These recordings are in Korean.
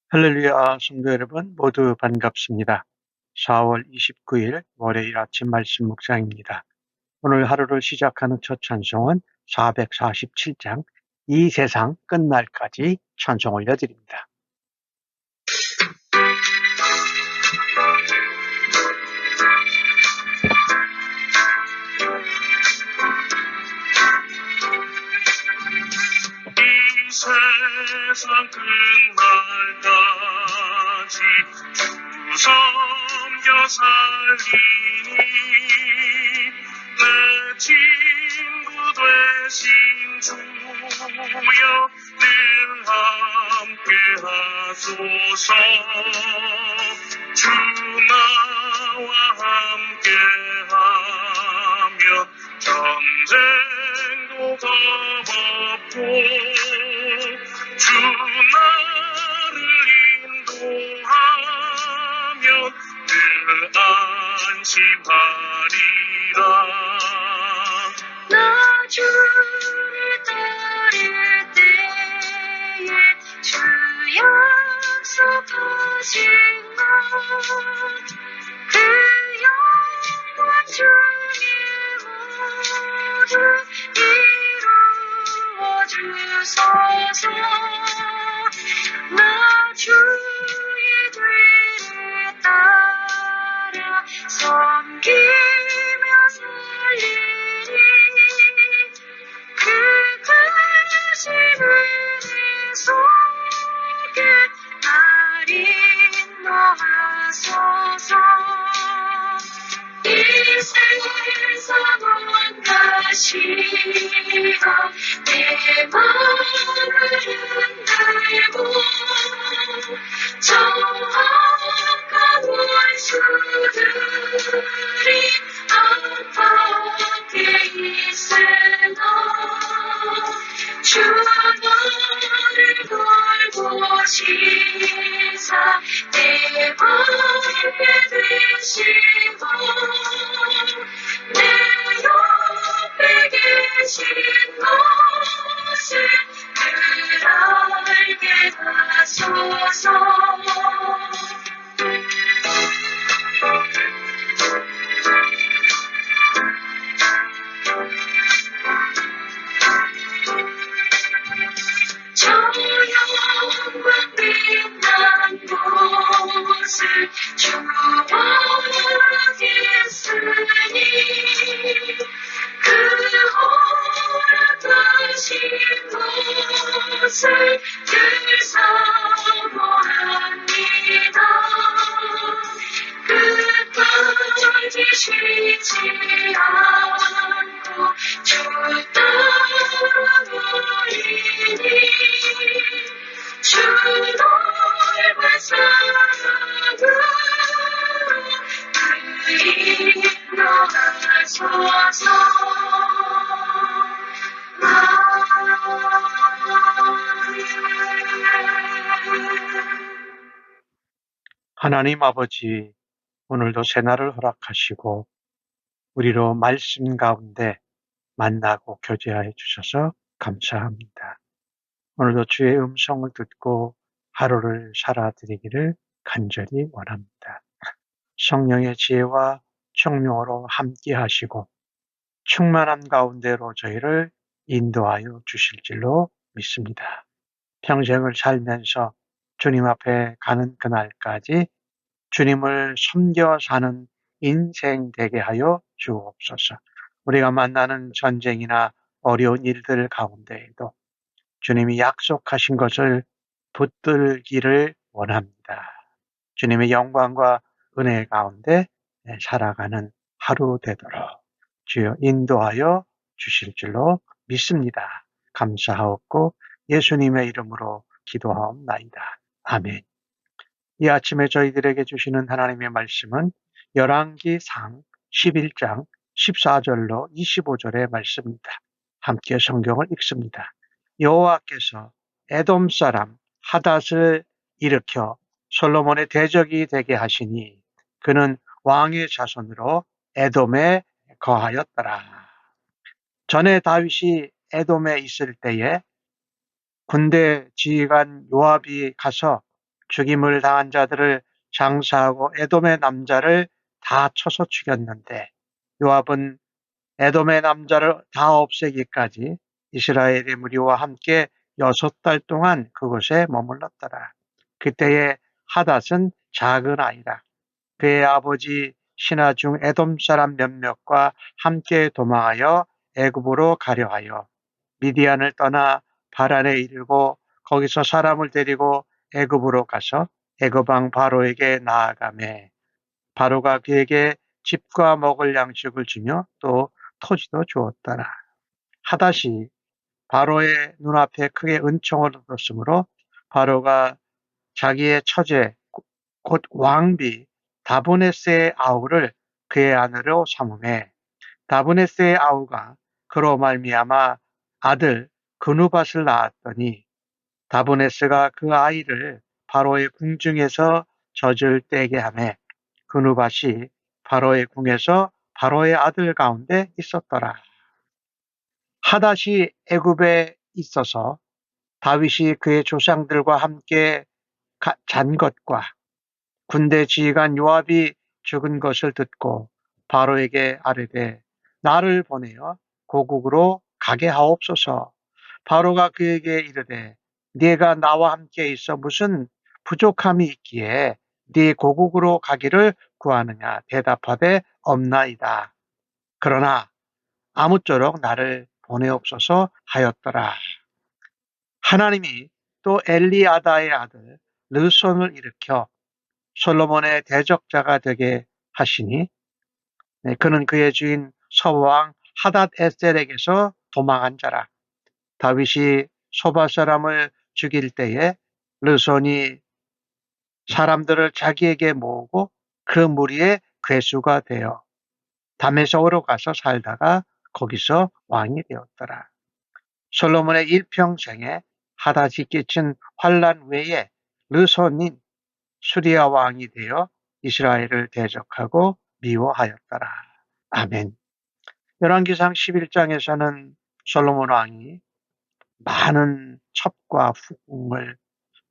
할렐루야, 성도 여러분, 모두 반갑습니다. 4월 29일 월요일 아침 말씀 묵상입니다. 오늘 하루를 시작하는 첫 찬송은 447장, 이 세상 끝날까지 찬송 올려드립니다. 이 세상 끝날까지 주 섬겨 살리니 내 친구 되신 주여 늘 함께 하소서. 주 나와 함께 하면 전쟁도 겁없고 주 나를 인도하면 늘 안심하리라. 나 주를 따를 때에 주 약속하신 그 영원 주님 모두 이루어 주소서. 나 주의 뒤를 따라 섬기며 살리니 그 크신 은혜 속에 날 인도하소서. 이 세상 온 가시가 내 마음을 흔들고 저 악한 원수들이 앞밖에 있으나 주 나를 돌보시사 내 방패 되시고 내 옆에 계신 것을 늘 알게 하소서. 저 영광 빛난 곳을 주와 하겠으니 그 허락하신 것을 늘 사모합니다. 끝까지 쉬지 않고 주 따라오리니 주 넓은 사랑으로 인도하소서. 하나님 아버지, 오늘도 새날을 허락하시고 우리로 말씀 가운데 만나고 교제하여 주셔서 감사합니다. 오늘도 주의 음성을 듣고 하루를 살아드리기를 간절히 원합니다. 성령의 지혜와 총명으로 함께 하시고 충만한 가운데로 저희를 인도하여 주실 줄로 믿습니다. 평생을 살면서 주님 앞에 가는 그날까지 주님을 섬겨 사는 인생 되게 하여 주옵소서. 우리가 만나는 전쟁이나 어려운 일들 가운데에도 주님이 약속하신 것을 붙들기를 원합니다. 주님의 영광과 은혜 가운데 살아가는 하루 되도록 주여 인도하여 주실 줄로 믿습니다. 감사하옵고 예수님의 이름으로 기도하옵나이다. 아멘. 이 아침에 저희들에게 주시는 하나님의 말씀은 열왕기상 11장 14절로 25절의 말씀입니다. 함께 성경을 읽습니다. 여호와께서 에돔 사람 하닷을 일으켜 솔로몬의 대적이 되게 하시니 그는 왕의 자손으로 에돔에 거하였더라. 전에 다윗이 에돔에 있을 때에 군대 지휘관 요압이 가서 죽임을 당한 자들을 장사하고 에돔의 남자를 다 쳐서 죽였는데 요압은 에돔의 남자를 다 없애기까지 이스라엘의 무리와 함께 6달 동안 그곳에 머물렀더라. 그때의 하닷은 작은 아이라. 그의 아버지 신하 중 에돔 사람 몇몇과 함께 도망하여 애굽으로 가려 하여 미디안을 떠나 바란에 이르고 거기서 사람을 데리고 애굽으로 가서 애굽 왕 바로에게 나아가매 바로가 그에게 집과 먹을 양식을 주며 또 토지도 주었더라. 하닷이 바로의 눈앞에 크게 은총을 얻었으므로 바로가 자기의 처제 곧 왕비 다브네스의 아우를 그의 아내로 삼음에 다브네스의 아우가 그로 말미암아 아들 그누밧을 낳았더니 다브네스가 그 아이를 바로의 궁중에서 젖을 떼게 하매 그누밧이 바로의 궁에서 바로의 아들 가운데 있었더라. 하닷이 애굽에 있어서 다윗이 그의 조상들과 함께 잔 것과 군대 지휘관 요압이 죽은 것을 듣고 바로에게 아뢰되 나를 보내어 고국으로 가게 하옵소서. 바로가 그에게 이르되 네가 나와 함께 있어 무슨 부족함이 있기에 네 고국으로 가기를 구하느냐 대답하되 없나이다. 그러나 아무쪼록 나를 보내옵소서 하였더라. 하나님이 또 엘리아다의 아들 르손을 일으켜 솔로몬의 대적자가 되게 하시니 그는 그의 주인 서왕 하닷 에셀에게서 도망한 자라. 다윗이 소바 사람을 죽일 때에 르손이 사람들을 자기에게 모으고 그 무리의 괴수가 되어 다메섹으로 가서 살다가 거기서 왕이 되었더라. 솔로몬의 일평생에 하닷이 끼친 환란 외에 르손인 수리아 왕이 되어 이스라엘을 대적하고 미워하였더라. 아멘. 열왕기상 11장에서는 솔로몬 왕이 많은 첩과 후궁을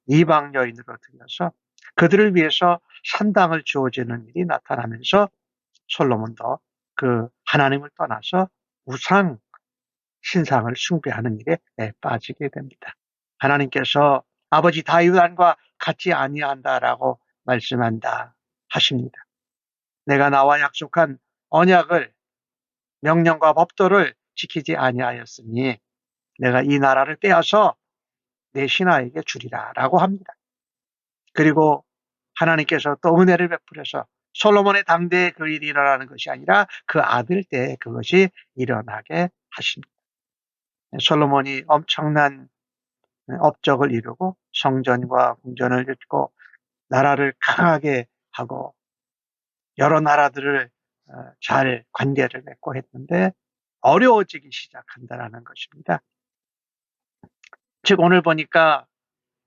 이방 여인으로 들여서 그들을 위해서 산당을 주어지는 일이 나타나면서 솔로몬도 그 하나님을 떠나서 우상 신상을 숭배하는 일에 빠지게 됩니다. 하나님께서 아버지 다윗 왕과 같지 아니한다라고 말씀한다 하십니다. 내가 나와 약속한 언약을 명령과 법도를 지키지 아니하였으니 내가 이 나라를 빼앗아 내 신하에게 주리라라고 합니다. 그리고 하나님께서 또 은혜를 베풀어서 솔로몬의 당대에 그 일이 일어나는 것이 아니라 그 아들 때에 그것이 일어나게 하십니다. 솔로몬이 엄청난 업적을 이루고 성전과 궁전을 짓고 나라를 강하게 하고 여러 나라들을 잘 관계를 맺고 했는데 어려워지기 시작한다라는 것입니다. 즉 오늘 보니까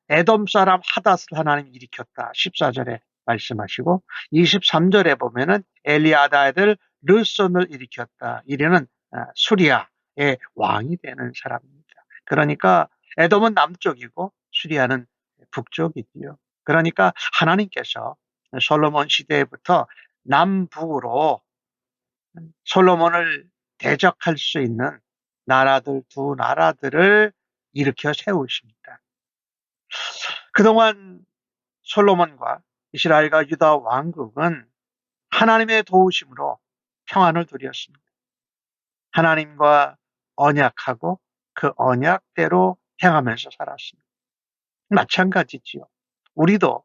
에돔 사람 하닷을 하나님이 일으켰다. 14절에 말씀하시고 23절에 보면은 엘리아다 아들 르손을 일으켰다. 이래는 수리아의 왕이 되는 사람입니다. 그러니까 에돔은 남쪽이고 수리아는 북쪽이지요. 그러니까 하나님께서 솔로몬 시대부터 남북으로 솔로몬을 대적할 수 있는 나라들 두 나라들을 일으켜 세우십니다. 그동안 솔로몬과 이스라엘과 유다 왕국은 하나님의 도우심으로 평안을 누렸습니다. 하나님과 언약하고 그 언약대로 행하면서 살았습니다. 마찬가지지요. 우리도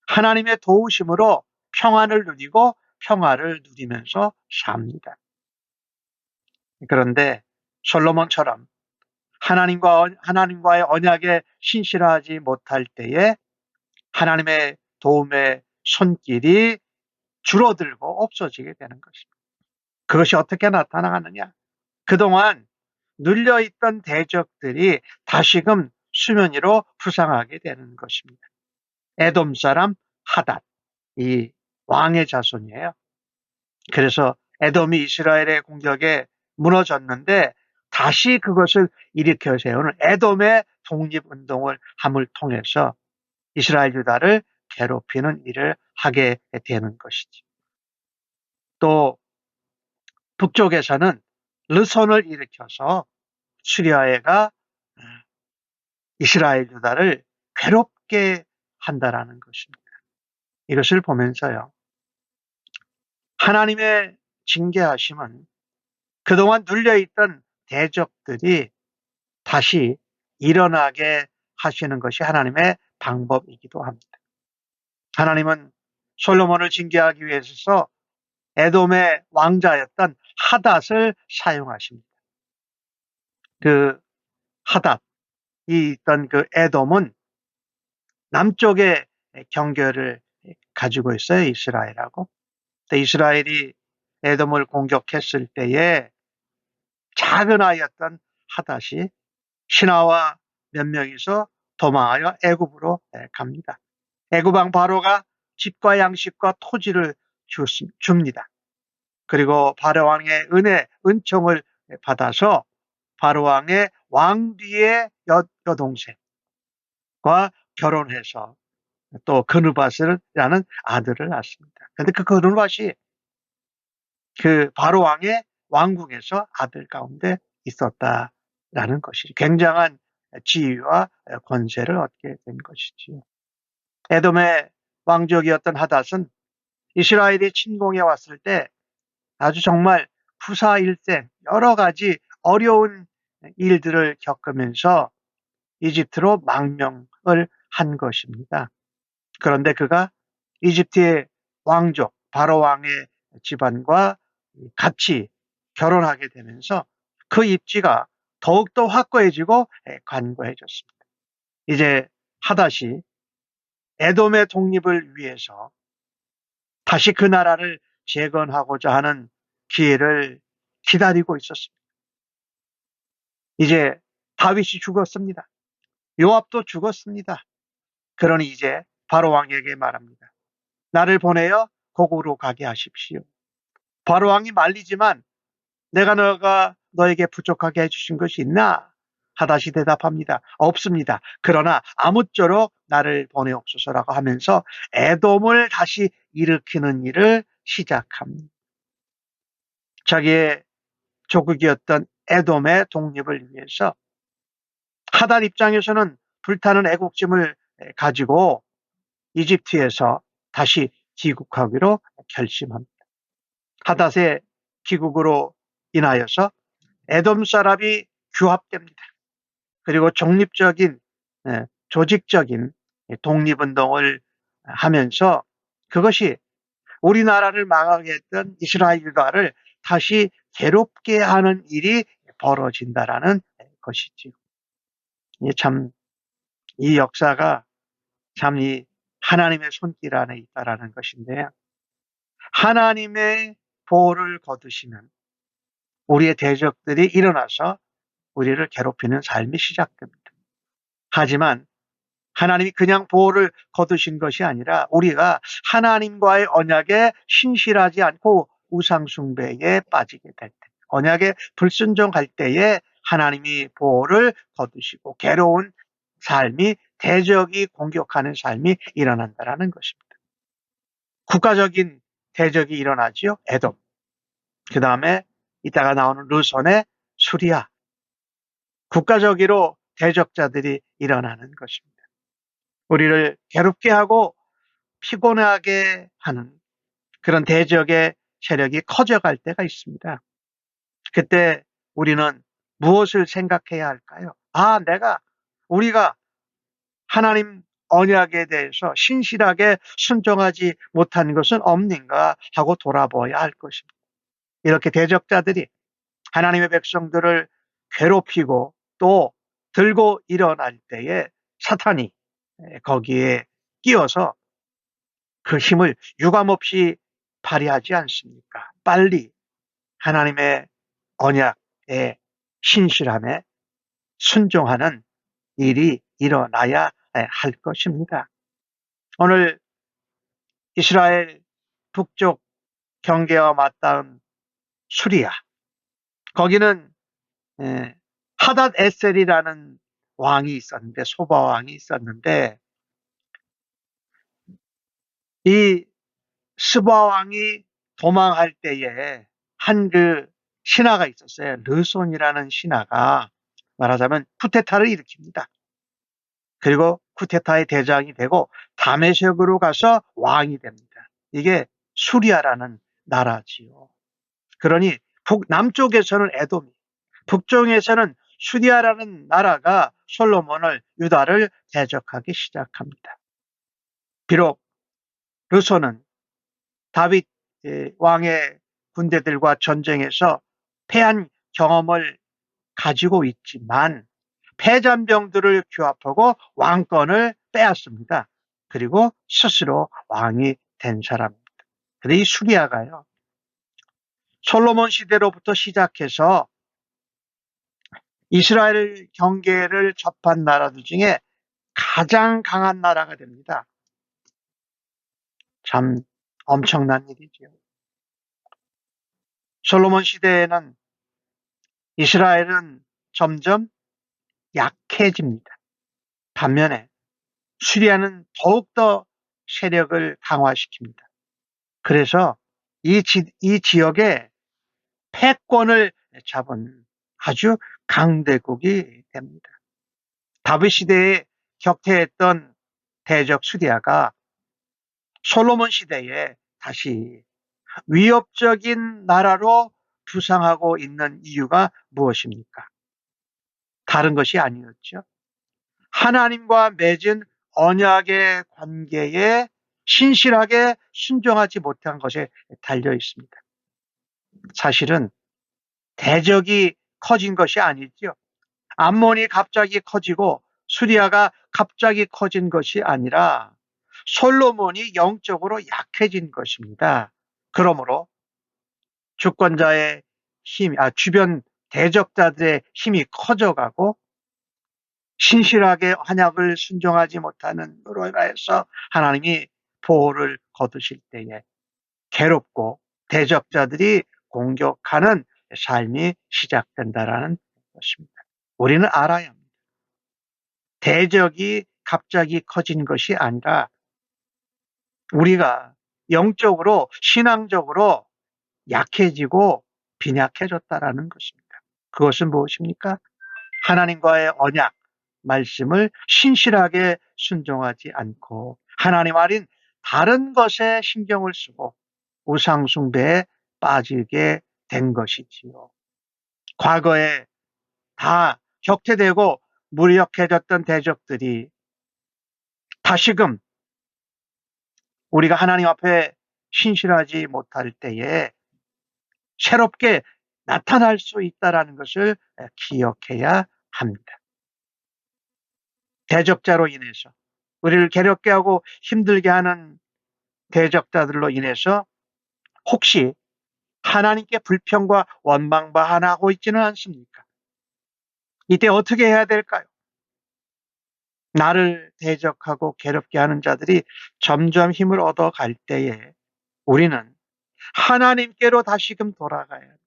하나님의 도우심으로 평안을 누리고 평화를 누리면서 삽니다. 그런데 솔로몬처럼 하나님과의 언약에 신실하지 못할 때에 하나님의 도움의 손길이 줄어들고 없어지게 되는 것입니다. 그것이 어떻게 나타나느냐? 그동안 눌려있던 대적들이 다시금 수면 위로 부상하게 되는 것입니다. 에돔 사람 하닷, 이 왕의 자손이에요. 그래서 에돔이 이스라엘의 공격에 무너졌는데 다시 그것을 일으켜 세우는 에돔의 독립운동을 함을 통해서 이스라엘 유다를 괴롭히는 일을 하게 되는 것이지. 또 북쪽에서는 르손을 일으켜서 수리아애가 이스라엘 유다를 괴롭게 한다라는 것입니다. 이것을 보면서요, 하나님의 징계하심은 그동안 눌려있던 대적들이 다시 일어나게 하시는 것이 하나님의 방법이기도 합니다. 하나님은 솔로몬을 징계하기 위해서 에돔의 왕자였던 하닷을 사용하십니다. 그 하닷이 있던 그 에돔은 남쪽에 경계를 가지고 있어요, 이스라엘하고. 이스라엘이 에돔을 공격했을 때에 작은 아이였던 하닷이 신하와 몇 명이서 도망하여 애굽으로 갑니다. 애굽 왕 바로가 집과 양식과 토지를 줍니다. 그리고 바로 왕의 은총을 받아서 바로 왕의 왕비의 여동생과 결혼해서 또 그느밧이라는 아들을 낳습니다. 그런데 그 그느밧이 그 바로 왕의 왕궁에서 아들 가운데 있었다라는 것이죠. 굉장한 지위와 권세를 얻게 된 것이지요. 에돔의 왕족이었던 하닷은 이스라엘이 침공해 왔을 때 아주 정말 후사일생 여러 가지 어려운 일들을 겪으면서 이집트로 망명을 한 것입니다. 그런데 그가 이집트의 왕족 바로 왕의 집안과 같이 결혼하게 되면서 그 입지가 더욱더 확고해지고 관고해졌습니다. 이제 하닷이 에돔의 독립을 위해서 다시 그 나라를 재건하고자 하는 기회를 기다리고 있었습니다. 이제 다윗이 죽었습니다. 요압도 죽었습니다. 그러니 이제 바로 왕에게 말합니다. 나를 보내어 고국으로 가게 하십시오. 바로 왕이 말리지만 내가 너에게 부족하게 해주신 것이 있나? 하닷이 대답합니다. 없습니다. 그러나 아무쪼록 나를 보내옵소서라고 하면서 에돔을 다시 일으키는 일을 시작합니다. 자기의 조국이었던 에돔의 독립을 위해서 하닷 입장에서는 불타는 애국심을 가지고 이집트에서 다시 귀국하기로 결심합니다. 하닷의 귀국으로 인하여서 에돔 사람이 규합됩니다. 그리고 독립적인 조직적인 독립운동을 하면서 그것이 우리나라를 망하게 했던 이스라엘 유다를 다시 괴롭게 하는 일이 벌어진다라는 것이지요. 참 이 역사가 참 이 하나님의 손길 안에 있다라는 것인데요. 하나님의 보호를 거두시면 우리의 대적들이 일어나서 우리를 괴롭히는 삶이 시작됩니다. 하지만 하나님이 그냥 보호를 거두신 것이 아니라 우리가 하나님과의 언약에 신실하지 않고 우상숭배에 빠지게 될 때, 언약에 불순종할 때에 하나님이 보호를 거두시고 괴로운 삶이 대적이 공격하는 삶이 일어난다는 것입니다. 국가적인 대적이 일어나지요. 에돔. 그 다음에 이따가 나오는 르손의 수리아. 국가적으로 대적자들이 일어나는 것입니다. 우리를 괴롭게 하고 피곤하게 하는 그런 대적의 세력이 커져갈 때가 있습니다. 그때 우리는 무엇을 생각해야 할까요? 우리가 하나님 언약에 대해서 신실하게 순종하지 못한 것은 없는가 하고 돌아보아야 할 것입니다. 이렇게 대적자들이 하나님의 백성들을 괴롭히고 또 들고 일어날 때에 사탄이 거기에 끼어서 그 힘을 유감없이 발휘하지 않습니까? 빨리 하나님의 언약에 신실함에 순종하는 일이 일어나야 할 것입니다. 오늘 이스라엘 북쪽 경계와 맞닿은 수리아, 거기는 하닷 에셀이라는 왕이 있었는데, 소바 왕이 있었는데 이 스바 왕이 도망할 때에 한 신하가 있었어요. 르손이라는 신하가 말하자면 쿠데타를 일으킵니다. 그리고 쿠데타의 대장이 되고 다메섹으로 가서 왕이 됩니다. 이게 수리아라는 나라지요. 그러니 남쪽에서는 에돔이, 북쪽에서는 수리아라는 나라가 솔로몬을 유다를 대적하기 시작합니다. 비록 르손은 다윗 왕의 군대들과 전쟁에서 패한 경험을 가지고 있지만 패잔병들을 규합하고 왕권을 빼앗습니다. 그리고 스스로 왕이 된 사람입니다. 근데 이 수리아가요, 솔로몬 시대로부터 시작해서 이스라엘 경계를 접한 나라들 중에 가장 강한 나라가 됩니다. 참 엄청난 일이죠. 솔로몬 시대에는 이스라엘은 점점 약해집니다. 반면에 수리아는 더욱더 세력을 강화시킵니다. 그래서 이 지역에 패권을 잡은 아주 강대국이 됩니다. 다윗 시대에 격퇴했던 대적 수리아가 솔로몬 시대에 다시 위협적인 나라로 부상하고 있는 이유가 무엇입니까? 다른 것이 아니었죠. 하나님과 맺은 언약의 관계에 신실하게 순종하지 못한 것에 달려 있습니다. 사실은 대적이 커진 것이 아니죠. 암몬이 갑자기 커지고 수리아가 갑자기 커진 것이 아니라 솔로몬이 영적으로 약해진 것입니다. 그러므로 주권자의 주변 대적자들의 힘이 커져가고 신실하게 언약을 순종하지 못하는 으로 인하여서 하나님이 보호를 거두실 때에 괴롭고 대적자들이 공격하는 삶이 시작된다라는 것입니다. 우리는 알아야 합니다. 대적이 갑자기 커진 것이 아니라 우리가 영적으로 신앙적으로 약해지고 빈약해졌다라는 것입니다. 그것은 무엇입니까? 하나님과의 언약, 말씀을 신실하게 순종하지 않고 하나님 아닌 다른 것에 신경을 쓰고 우상숭배에 빠지게 된 것이지요. 과거에 다 격퇴되고 무력해졌던 대적들이 다시금 우리가 하나님 앞에 신실하지 못할 때에 새롭게 나타날 수 있다는 것을 기억해야 합니다. 대적자로 인해서 우리를 괴롭게 하고 힘들게 하는 대적자들로 인해서 혹시 하나님께 불평과 원망하고 있지는 않습니까? 이때 어떻게 해야 될까요? 나를 대적하고 괴롭게 하는 자들이 점점 힘을 얻어갈 때에 우리는 하나님께로 다시금 돌아가야 합니다.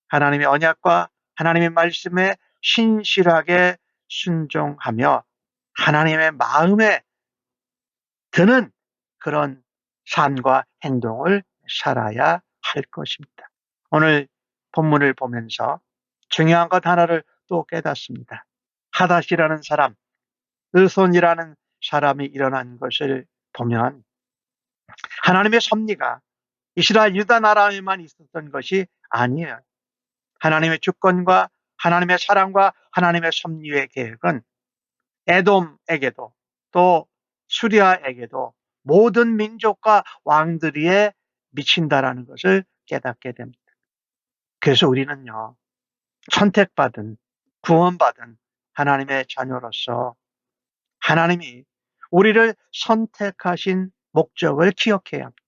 하나님의 언약과 하나님의 말씀에 신실하게 순종하며 하나님의 마음에 드는 그런 삶과 행동을 살아야 할 것입니다. 오늘 본문을 보면서 중요한 것 하나를 또 깨닫습니다. 하닷이라는 사람, 의손이라는 사람이 일어난 것을 보면 하나님의 섭리가 이스라엘 유다 나라에만 있었던 것이 아니에요. 하나님의 주권과 하나님의 사랑과 하나님의 섭리의 계획은 에돔에게도 또 수리아에게도 모든 민족과 왕들이에 미친다라는 것을 깨닫게 됩니다. 그래서 우리는요, 선택받은 구원받은 하나님의 자녀로서 하나님이 우리를 선택하신 목적을 기억해야 합니다.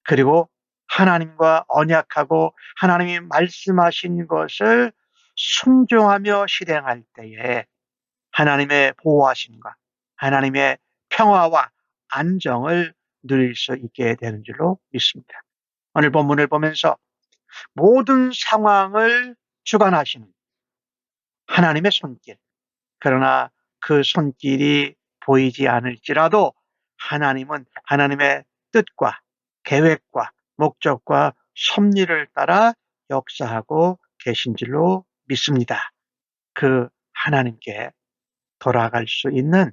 그리고 하나님과 언약하고 하나님이 말씀하신 것을 순종하며 실행할 때에 하나님의 보호하심과 하나님의 평화와 안정을 누릴 수 있게 되는 줄로 믿습니다. 오늘 본문을 보면서 모든 상황을 주관하시는 하나님의 손길, 그러나 그 손길이 보이지 않을지라도 하나님은 하나님의 뜻과 계획과 목적과 섭리를 따라 역사하고 계신 줄로 믿습니다. 그 하나님께 돌아갈 수 있는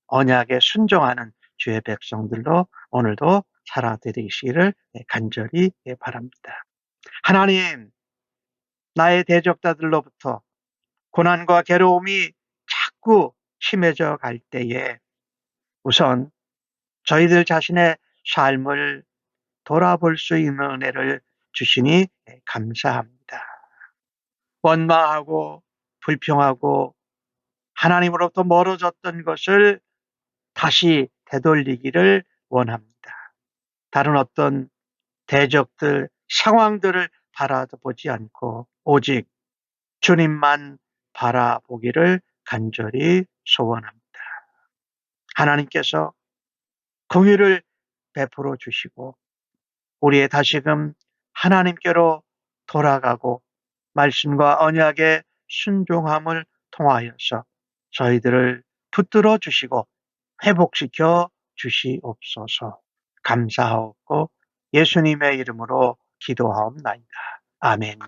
언약에 순종하는 주의 백성들로 오늘도 살아드리시기를 간절히 바랍니다. 하나님, 나의 대적자들로부터 고난과 괴로움이 자꾸 심해져 갈 때에 우선 저희들 자신의 삶을 돌아볼 수 있는 은혜를 주시니 감사합니다. 원망하고 불평하고 하나님으로부터 멀어졌던 것을 다시 되돌리기를 원합니다. 다른 어떤 대적들, 상황들을 바라보지 않고 오직 주님만 바라보기를 간절히 소원합니다. 하나님께서 긍휼을 베풀어 주시고 우리의 다시금 하나님께로 돌아가고 말씀과 언약의 순종함을 통하여서 저희들을 붙들어 주시고 회복시켜 주시옵소서. 감사하옵고 예수님의 이름으로 기도하옵나이다. 아멘.